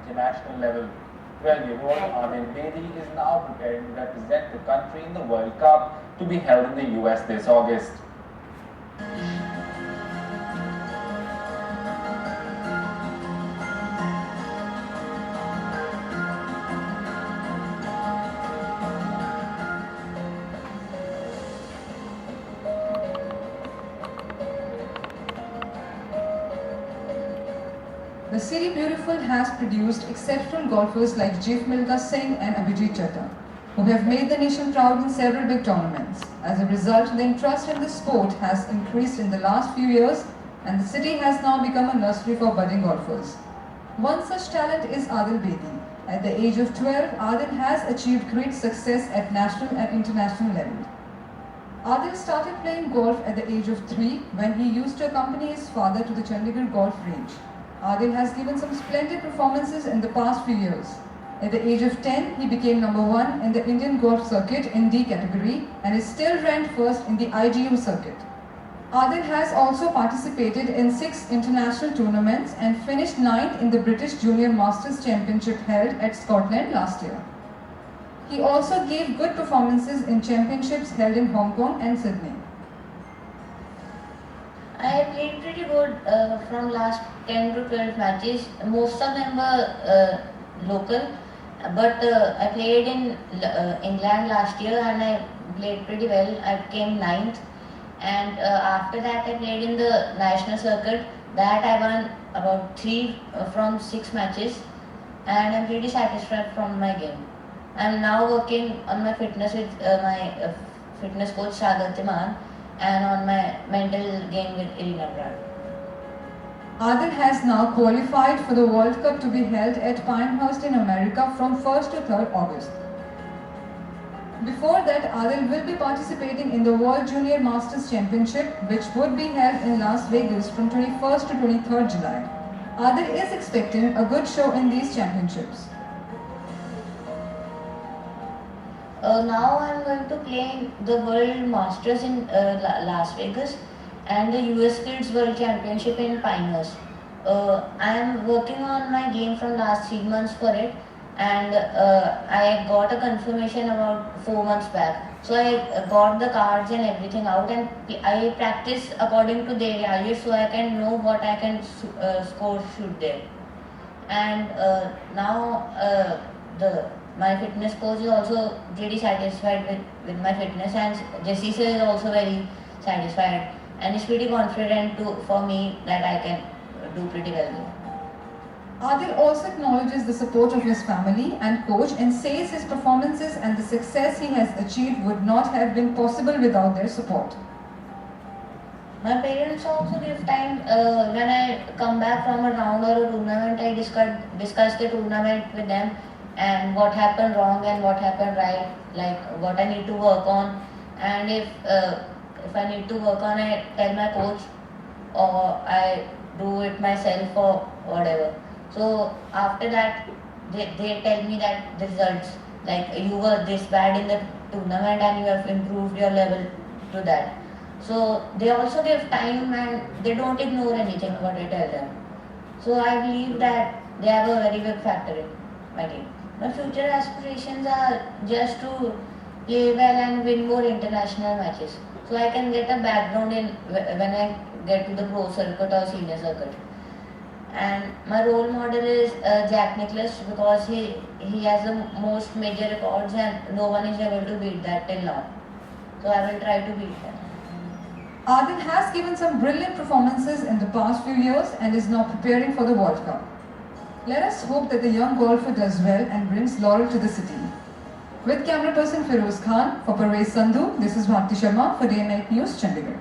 international level. 12-year-old Adil Bedi is now preparing to represent the country in the World Cup to be held in the US this August. The City Beautiful has produced exceptional golfers like Jeef Milkha Singh and Abhijit Chadha, who have made the nation proud in several big tournaments. As a result, the interest in the sport has increased in the last few years, and the city has now become a nursery for budding golfers. One such talent is Adil Bedi. At the age of 12, Adil has achieved great success at national and international level. Adil started playing golf at the age of 3 when he used to accompany his father to the Chandigarh golf range. Adil has given some splendid performances in the past few years. At the age of 10, he became number 1 in the Indian golf circuit in D category and is still ranked first in the IGU circuit. Adil has also participated in 6 international tournaments and finished 9th in the British Junior Masters Championship held at Scotland last year. He also gave good performances in championships held in Hong Kong and Sydney. I played pretty good from last 10 to 12 matches. Most of them were local, but I played in England last year and I played pretty well. I came 9th, and after that I played in the national circuit. That I won about 3 from 6 matches, and I'm pretty satisfied from my game. I'm now working on my fitness with my fitness coach Sagar Timan, and on my mental game with Irina Brad. Adil has now qualified for the World Cup to be held at Pinehurst in America from 1st to 3rd August. Before that, Adil will be participating in the World Junior Masters Championship, which would be held in Las Vegas from 21st to 23rd July. Adil is expecting a good show in these championships. Now I'm going to play the World Masters in Las Vegas and the US Kids World Championship in Pinehurst. I am working on my game from last 3 months for it, and I got a confirmation about 4 months back. So I got the cards and everything out, and I practice according to their values so I can know what I can score shoot there. And now my fitness coach is also pretty satisfied with my fitness, and Jesse sir is also very satisfied and is pretty confident for me that I can do pretty well there. Adil also acknowledges the support of his family and coach and says his performances and the success he has achieved would not have been possible without their support. My parents also give time when I come back from a round or a tournament. I discuss the tournament with them and what happened wrong and what happened right, like what I need to work on, and if I need to work on it, tell my coach or I do it myself or whatever. So after that, they tell me that the results, like you were this bad in the tournament and you have improved your level to that. So they also give time and they don't ignore anything what I tell them. So I believe that they have a very big factor in my game. My future aspirations are just to play well and win more international matches, so I can get a background in when I get to the pro circuit or senior circuit. And my role model is Jack Nicklaus, because he has the most major records and no one is able to beat that till now. So I will try to beat him. Adil has given some brilliant performances in the past few years and is now preparing for the World Cup. Let us hope that the young golfer does well and brings laurel to the city. With camera person Feroz Khan, for Parvez Sandhu, this is Bharti Sharma for Day Night News, Chandigarh.